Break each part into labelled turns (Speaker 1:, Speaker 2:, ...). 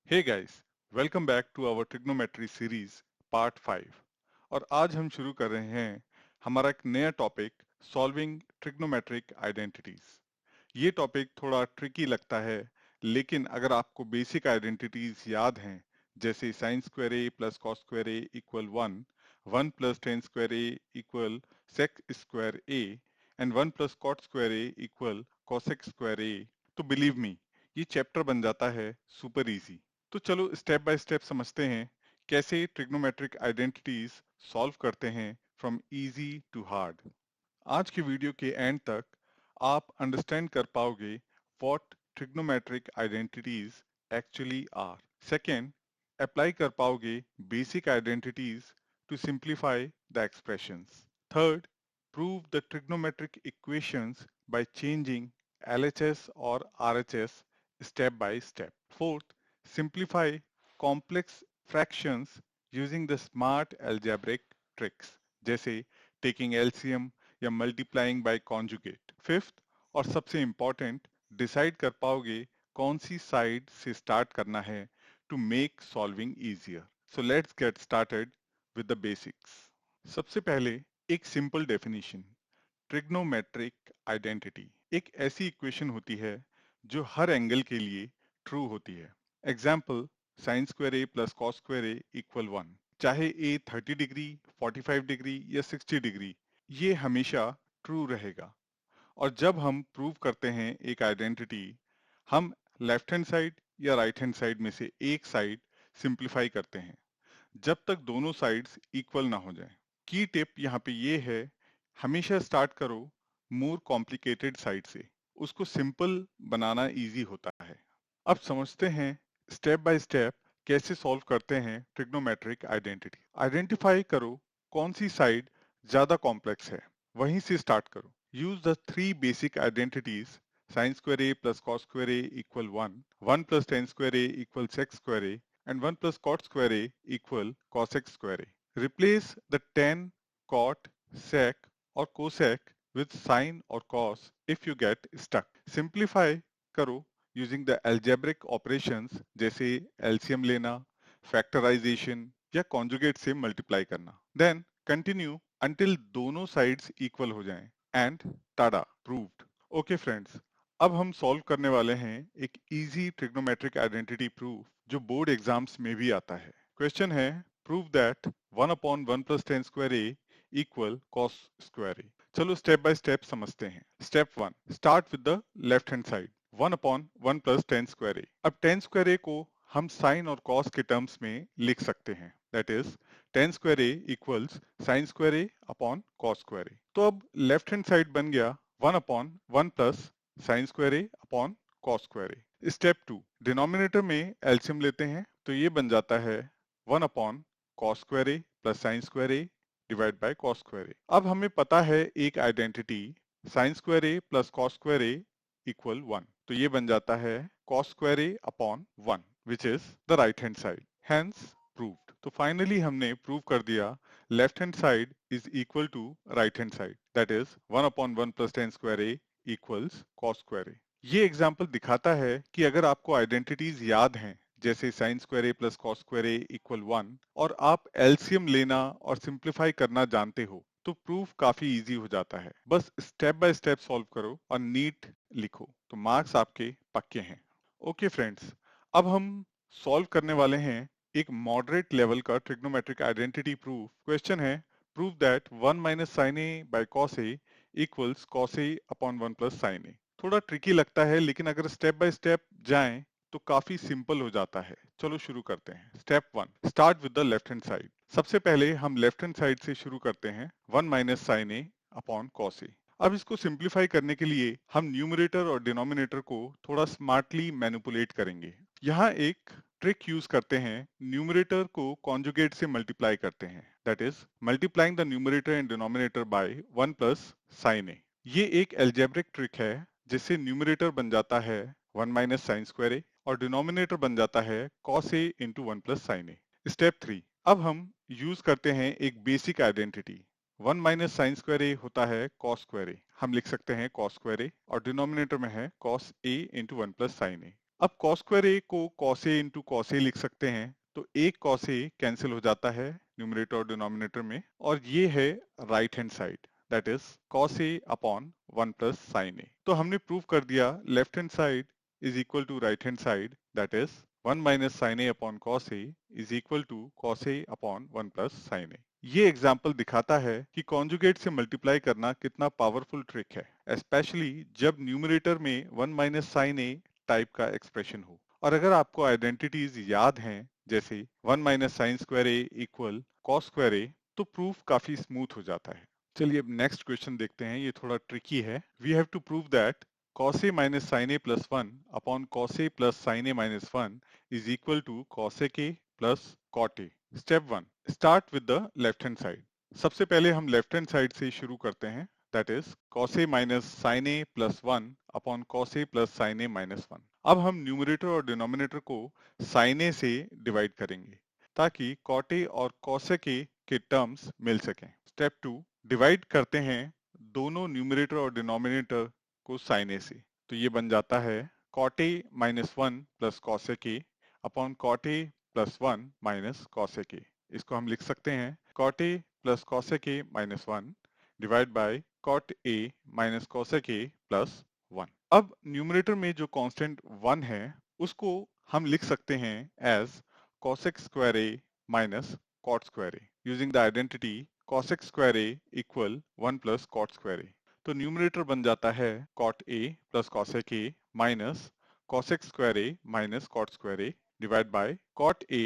Speaker 1: Hey guys, welcome back to our trigonometry series part 5। और आज हम शुरू कर रहे हैं हमारा एक नया टॉपिक, सॉल्विंग ट्रिग्नोमेट्रिक आइडेंटिटीज। ये टॉपिक थोड़ा ट्रिकी लगता है, लेकिन अगर आपको बेसिक आइडेंटिटीज याद हैं, जैसे sine square A plus cos square A equal 1, 1 plus tan square A equal sec square a and 1 plus cot square A equal cosec square a, तो बिलीव मी, ये चैप्टर बन जाता है सुपर इजी। तो चलो स्टेप बाय स्टेप समझते हैं कैसे ट्रिग्नोमेट्रिक आइडेंटिटीज सॉल्व करते हैं फ्रॉम इजी टू हार्ड। आज के वीडियो के एंड तक आप अंडरस्टैंड कर पाओगे what trigonometric identities actually are. Second, apply कर पाओगे basic identities to simplify the expressions. Third, prove the trigonometric equations by changing LHS और RHS step by step. Fourth, simplify complex fractions using the smart algebraic tricks, जैसे taking LCM या multiplying by conjugate. Fifth और सबसे important, decide कर पाओगे कौन सी side से start करना है to make solving easier. So let's get started with the basics. सबसे पहले एक सिंपल डेफिनेशन। ट्रिग्नोमेट्रिक आइडेंटिटी एक ऐसी इक्वेशन होती है जो हर एंगल के लिए ट्रू होती है। एग्जाम्पल, साइन स्क्वायर ए प्लस कॉस स्क्वायर ए इक्वल 1। चाहे ए 30 डिग्री, 45 डिग्री या 60 डिग्री, ये हमेशा ट्रू रहेगा। और जब हम प्रूव करते हैं एक आइडेंटिटी, हम लेफ्ट हैंड साइड या राइट हैंड साइड में से एक साइड सिंप्लीफाई करते हैं, जब तक दोनों साइड्स इक्वल ना हो जाए। की टिप यहाँ पे ये है, हमेशा स्टार्ट करो मोर कॉम्प्लिकेटेड साइड से, उसको सिंपल बनाना इजी होता है। अब समझते हैं स्टेप बाय स्टेप कैसे सॉल्व करते हैं ट्रिग्नोमेट्रिक आइडेंटिटी। आइडेंटिफाई करो कौन सी साइड ज्यादा कॉम्प्लेक्स है, वहीं से स्टार्ट करो। Use the three basic identities, sine square A plus cos square A equal 1, 1 plus tan square A equal sec square A and 1 plus cot square a equal cosec square a. Replace the tan, cot, sec or cosec with sin or cos if you get stuck. Simplify करो using the algebraic operations जैसे LCM लेना, factorization या conjugate से multiply करना. Then continue until दोनों sides equal हो जाएं and tada, proved. Okay friends, अब हम सॉल्व करने वाले हैं एक इजी ट्रिग्नोमेट्रिक आइडेंटिटी प्रूफ जो बोर्ड एग्जाम्स में भी आता है। क्वेश्चन है, prove that 1 upon 1 plus tan square A equal cos square a. चलो स्टेप बाय स्टेप समझते हैं। Step 1, start with the left hand side, 1 upon 1 plus tan square a. अब टेन स्क्वायर ए को हम साइन और कॉस के terms में लिख सकते हैं, that is tan square a equals sine square a upon cos square a. तो अब लेफ्ट हैंड साइड बन गया 1 upon 1 plus sine square a upon cos square a. Step 2, denominator में एलसीएम लेते हैं, तो ये बन जाता है 1 अपॉन cos square A plus sine square a divide by cos square a. अब हमें पता है एक आइडेंटिटी, साइन स्क्वायर ए प्लस कॉस स्क्वायर ए इक्वल 1, तो ये बन जाता है cos square a upon 1 which is the right hand side, hence proved. तो फाइनली हमने प्रूव कर दिया left hand side is equal to right hand side, that is 1 upon 1 plus tan square a equals cos square a. ये example दिखाता है कि अगर आपको आइडेंटिटीज याद हैं, जैसे साइन स्क्वायर ए प्लस कॉस स्क्वायर ए इक्वल 1, और आप एलसीएम लेना और सिंप्लीफाई करना जानते हो, तो प्रूफ काफी इजी हो जाता है। बस स्टेप बाय स्टेप सॉल्व करो और नीट लिखो, तो मार्क्स आपके पक्के हैं। ओके फ्रेंड्स, अब हम सॉल्व करने वाले हैं एक मॉडरेट लेवल का ट्रिग्नोमेट्रिक आइडेंटिटी प्रूफ। क्वेश्चन है, prove that 1 minus sine a by cos a equals cos a upon 1 plus sine a. थोड़ा ट्रिकी लगता है, लेकिन अगर स्टेप बाय स्टेप जाएं तो काफी सिंपल हो जाता है। चलो शुरू करते हैं। Step 1, start with the left hand side. सबसे पहले हम लेफ्ट हैंड साइड से शुरू करते हैं, 1 minus sine A upon cos A. अब इसको सिंप्लीफाई करने के लिए हम न्यूमरेटर और डिनोमिनेटर को थोड़ा स्मार्टली मैनिपुलेट करेंगे। यहाँ एक ट्रिक यूज करते हैं, न्यूमरेटर को कॉन्जुगेट से मल्टीप्लाई करते हैं, that is multiplying the numerator and denominator by 1 plus sine a. ये एक एल्जेब्रिक ट्रिक है, जिससे न्यूमरेटर बन जाता है 1 माइनस साइन स्क्वायर ए और डिनोमिनेटर बन जाता है cos a into 1 plus sine a. Step 3, अब हम यूज करते हैं एक basic identity, 1 minus sine square a होता है कॉस स्क्वायर ए, हम लिख सकते हैं कॉस स्क्वायर ए, और डिनोमिनेटर में है cos a into 1 plus sine ए। अब cos स्क्वायर a को cos a into cos a लिख सकते हैं, तो एक cos a कैंसिल हो जाता है न्यूमरेटर और डिनोमिनेटर में, और ये है right hand side, that is cos a upon 1 plus sin a। तो हमने प्रूव कर दिया left hand side is equal to right hand side, that is 1 minus sin a upon cos a is equal to cos a upon 1 plus sin a। ये example दिखाता है कि conjugate से multiply करना कितना पावरफुल ट्रिक है, specially जब numerator में 1 माइनस साइन ए टाइप का एक्सप्रेशन हो। और अगर आपको आइडेंटिटीज याद हैं, जैसे 1 minus sine square A equal cos square a, तो प्रूफ काफी स्मूथ हो जाता है। चलिए अब नेक्स्ट क्वेश्चन देखते हैं, ये थोड़ा ट्रिकी है। We have to prove that cos a minus sin a plus 1 upon cos a plus sin a minus 1 is equal to cos a k plus cot a। Step 1, start with the left hand side. सबसे पहले हम left hand side से शुरू करते हैं, that is cos a minus sin a plus 1 upon cos a plus sin a minus 1। अब हम numerator और डिनोमिनेटर को sin a से डिवाइड करेंगे ताकि cot a और cos a के टर्म्स मिल सकें। स्टेप 2, डिवाइड करते हैं दोनों न्यूमरेटर और डिनोमिनेटर को sin a से, तो ये बन जाता है cot a minus 1 plus cos a k upon cot a plus 1 minus cos a k। इसको हम लिख सकते हैं cot a plus cos a k minus 1 divide by cot a minus cos a k plus 1। अब numerator में जो constant 1 है उसको हम लिख सकते हैं as cos x square a minus cot square a using the identity cos x square a equal 1 plus cot square a। तो न्यूमरेटर बन जाता है cot a plus cos a k minus cos x square a minus cot square a divide by cot a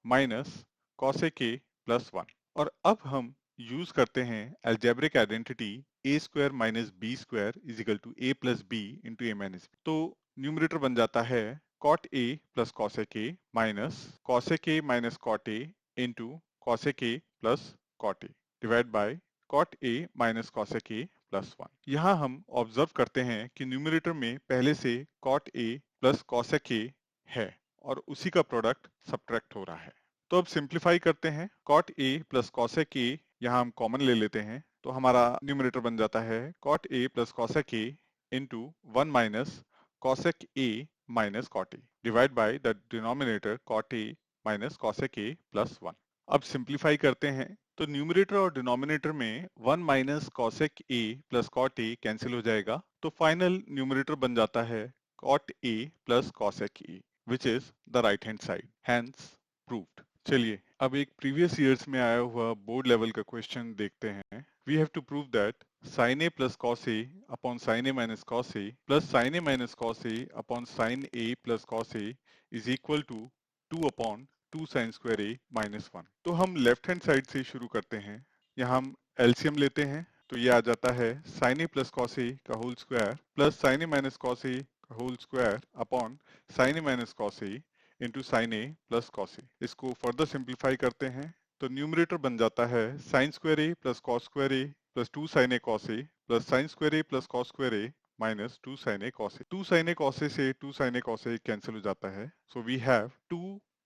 Speaker 1: minus cos a k plus 1। और अब हम use करते हैं algebraic identity a square minus B square is equal to a plus B into A minus B. तो numerator बन जाता है cot a plus cos a k minus cos a k minus cot a into cos a k plus cot a divide by cot a minus cos a k plus 1। यहाँ हम observe करते हैं कि numerator में पहले से cot a plus cos a k है और उसी का प्रोडक्ट सब्ट्रैक्ट हो रहा है। तो अब सिंप्लीफाई करते हैं, cot a plus cos a k यहाँ हम कॉमन ले लेते हैं, तो हमारा न्यूमरेटर बन जाता है cot a plus cos a k into 1 minus cosec a minus cot a divide by the denominator cot a minus cos a k plus 1। अब सिंप्लीफाई करते हैं, तो न्यूमरेटर और डिनोमिनेटर में 1 minus cosec a plus cot a cancel हो जाएगा, तो final numerator बन जाता है cot a plus cosec a which is the right hand side, hence proved. चलिए अब एक प्रीवियस ईयर्स में आया हुआ बोर्ड लेवल का क्वेश्चन देखते हैं। We have to prove that sin a plus cos a upon sin a minus cos a plus sin a minus cos a upon sin a plus cos a is equal to 2 upon 2 sin square a minus 1। तो हम left hand side से शुरू करते हैं, यहाँ हम LCM लेते हैं, तो ये आ जाता है sin a plus cos a का whole square plus sin a minus cos a का whole square upon sin a minus cos a into sine a plus cos a. इसको फर्दर सिंप्लीफाई करते हैं, तो न्यूमरेटर बन जाता है sine square A plus cos square A plus 2 sine A cos A plus sine square A plus cos square A minus 2 sine A cos A. 2 sine A cos A से 2 sine A cos A cancel हो जाता है, so we have 2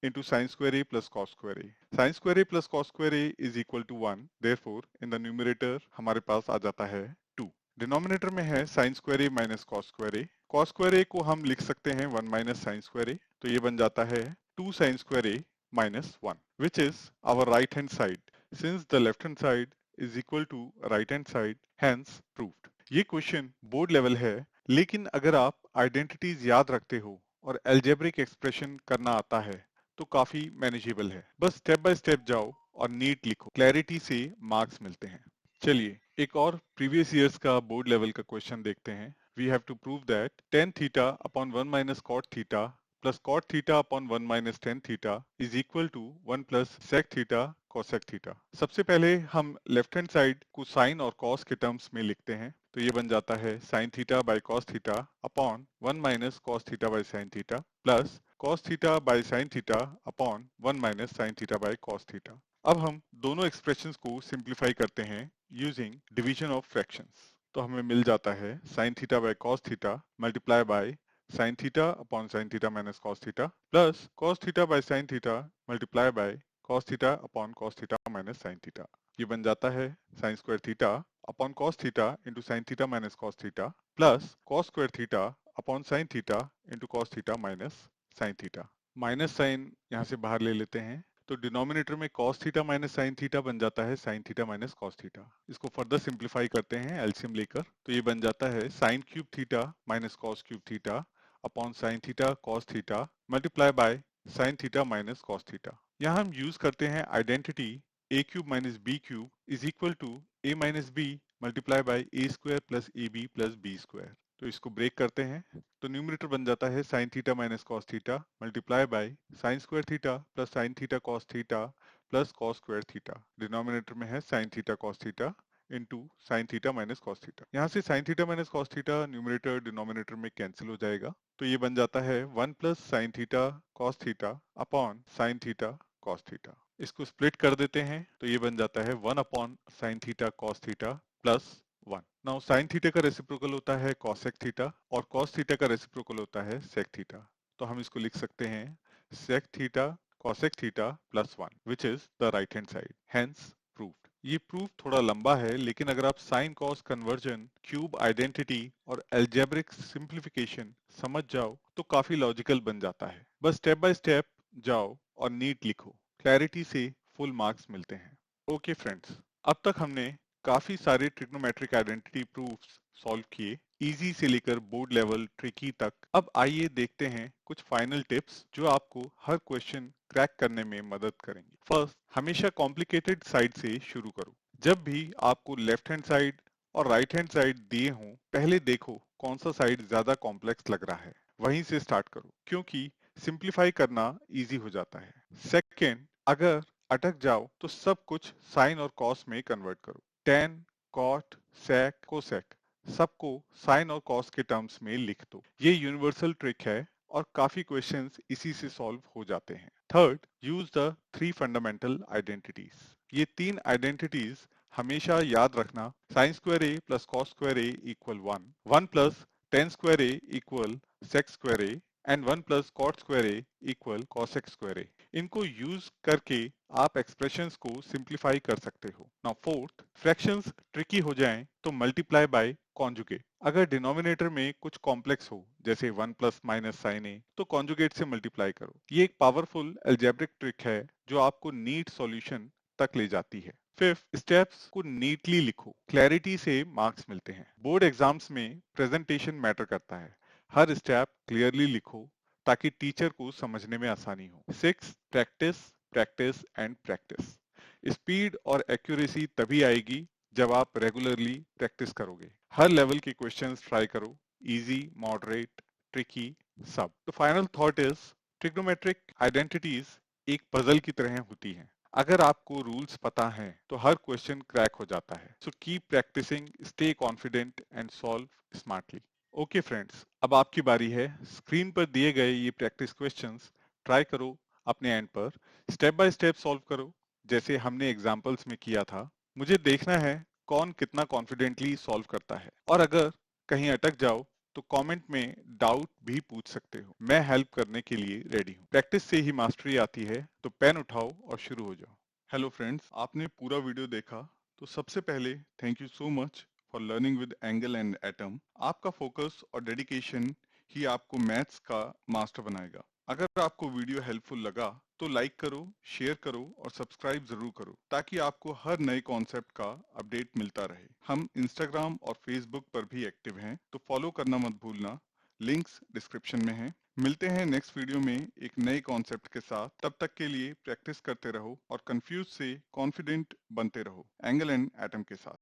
Speaker 1: into sin square a plus cos square a। sin square a plus cos square a is equal to 1, therefore in the numerator हमारे पास आ जाता है 2। Denominator में है sin square a minus cos square a। cos square a को हम लिख सकते हैं 1 minus sin square a, तो ये बन जाता है 2 sin square a minus 1 which is our right hand side, since the left hand side is equal to right hand side, hence proved। ये क्वेश्चन बोर्ड लेवल है, लेकिन अगर आप आइडेंटिटीज याद रखते हो और एल्जेब्रिक एक्सप्रेशन करना आता है तो काफी मैनेजेबल है। बस स्टेप बाय स्टेप जाओ और नीट लिखो, क्लैरिटी से मार्क्स मिलते हैं। चलिए एक और प्रीवियस ईयर्स का बोर्ड लेवल का क्वेश्चन देखते हैं। We have to prove that tan theta upon 1 minus cot theta plus cot theta upon 1 minus tan theta is equal to 1 plus sec theta cosec theta. सबसे पहले हम left hand side को sine और cos के terms में लिखते हैं, तो ये बन जाता है sin theta by cos theta upon 1 minus cos theta by sin theta plus cos theta by sin theta upon 1 minus sin theta by cos theta. अब हम दोनों एक्सप्रेशंस को सिंप्लीफाई करते हैं यूजिंग डिवीजन ऑफ फ्रैक्शंस, तो हमें मिल जाता है sin theta by cos theta multiply by sin theta upon sin theta minus cos theta plus cos theta by sin theta multiply by cos theta upon cos theta minus sin theta. ये बन जाता है sin square theta upon cos theta into sin theta minus cos theta plus cos square theta upon sine theta into cos theta minus sine theta. Minus sine यहाँ से बाहर ले लेते हैं तो डिनोमिनेटर में cos theta minus sine theta बन जाता है sin theta minus cos theta. इसको फर्दर सिंप्लीफाई करते हैं एलसीएम लेकर, तो ये बन जाता है sin cube theta minus cos cube theta upon sin theta cos theta multiply by sin theta minus cos theta. यहाँ हम यूज करते हैं identity a cube minus B cube is equal to a minus B multiply by a square plus A B plus B square. तो इसको break करते हैं तो numerator बन जाता है sin theta minus cos theta multiply by sin square theta plus sin theta cos theta plus cos square theta. Denominator में है sin theta cos theta into sin theta minus cos theta. यहाँ से sin theta minus cos theta numerator denominator में cancel हो जाएगा, तो ये बन जाता है 1 plus sin theta cos theta upon sin theta cos theta. इसको स्प्लिट कर देते हैं तो ये बन जाता है 1 upon sin theta cos theta plus 1। Now sin theta का रेसिप्रोकल होता है cosec थीटा और cos थीटा का रेसिप्रोकल होता है sec थीटा। तो हम इसको लिख सकते हैं sec theta cosec theta plus 1 which is the right hand side, hence proved. ये प्रूफ थोड़ा लंबा है, लेकिन अगर आप sine cos conversion, cube identity और एल्जेब्रिक सिंप्लीफिकेशन समझ जाओ तो काफी लॉजिकल बन जाता है। बस स्टेप बाय स्टेप जाओ और नीट लिखो, क्लैरिटी से फुल मार्क्स मिलते हैं। ओके फ्रेंड्स, अब तक हमने काफी सारे ट्रिग्नोमेट्रिक आइडेंटिटी प्रूफ्स सॉल्व किए, इजी से लेकर बोर्ड लेवल ट्रिकी तक। अब आइए देखते हैं कुछ फाइनल टिप्स जो आपको हर क्वेश्चन क्रैक करने में मदद करेंगे। फर्स्ट, हमेशा कॉम्प्लिकेटेड साइड से शुरू करो। जब भी आपको लेफ्ट हैंड साइड और राइट हैंड साइड दिए हों, पहले देखो कौन सा साइड ज्यादा कॉम्प्लेक्स लग रहा है, वहीं से स्टार्ट करो, क्योंकि सिंप्लीफाई करना इजी हो जाता है। सेकेंड, अगर अटक जाओ तो सब कुछ साइन और कॉस में कन्वर्ट करो। टेन, कॉट, सेक, कोसेक सबको साइन और कॉस के टर्म्स में लिख दो। ये यूनिवर्सल ट्रिक है और काफी क्वेश्चंस इसी से सॉल्व हो जाते हैं। Third, use the 3 fundamental identities. ये 3 आइडेंटिटीज हमेशा याद रखना। Sine square A plus cos square A equal 1, 1 plus tan square A equal sec square a and 1 plus cot square A equal cosec square a. इनको use करके आप expressions को simplify कर सकते हो। नाउ फोर्थ, फ्रैक्शंस ट्रिकी हो जाएं तो मल्टीप्लाई बाय कॉन्जुगेट। अगर डिनोमिनेटर में कुछ कॉम्प्लेक्स हो जैसे 1 प्लस माइनस साइन ए, तो कॉन्जुगेट से मल्टीप्लाई करो। ये एक पावरफुल एल्जेब्रिक ट्रिक है जो आपको नीट सॉल्यूशन तक ले जाती है। फिफ्थ, स्टेप्स को नीटली लिखो, क्लैरिटी से मार्क्स मिलते हैं। बोर्ड एग्जाम्स में प्रेजेंटेशन मैटर करता है, हर स्टेप क्लियरली लिखो ताकि टीचर को समझने में आसानी हो। Six, practice practice and practice. Speed और एक्यूरेसी तभी आएगी जब आप रेगुलरली प्रैक्टिस करोगे। हर लेवल के क्वेश्चंस ट्राई करो, इजी, मॉडरेट, ट्रिकी, सब। तो final thought is, trigonometric identities एक पजल की तरह होती हैं। अगर आपको रूल्स पता हैं तो हर क्वेश्चन क्रैक हो जाता है। So keep practicing, stay confident and solve smartly. Okay friends, अब आपकी बारी है। स्क्रीन पर दिए गए ये प्रैक्टिस क्वेश्चंस ट्राई करो अपने एंड पर, स्टेप बाय स्टेप सॉल्व करो जैसे हमने एग्जांपल्स में किया था। मुझे देखना है कौन कितना कॉन्फिडेंटली सॉल्व करता है, और अगर कहीं अटक जाओ तो कमेंट में डाउट भी पूछ सकते हो। मैं हेल्प करने के लिए रेडी हूँ। प्रैक्टिस से ही मास्टरी आती है, तो पेन उठाओ और शुरू हो जाओ। हेलो फ्रेंड्स, आपने पूरा वीडियो देखा तो सबसे पहले thank you so much for learning with angle and atom. आपका फोकस और डेडिकेशन ही आपको मैथ्स का मास्टर बनाएगा। अगर आपको वीडियो हेल्पफुल लगा तो लाइक करो, शेयर करो और सब्सक्राइब जरूर करो ताकि आपको हर नए कॉन्सेप्ट का अपडेट मिलता रहे। हम इंस्टाग्राम और फेसबुक पर भी एक्टिव हैं, तो फॉलो करना मत भूलना, लिंक्स डिस्क्रिप्शन में हैं। मिलते हैं नेक्स्ट वीडियो में एक नए कॉन्सेप्ट के साथ। तब तक के लिए प्रैक्टिस करते रहो और कंफ्यूज से कॉन्फिडेंट बनते रहो एंगल एंड एटम के साथ।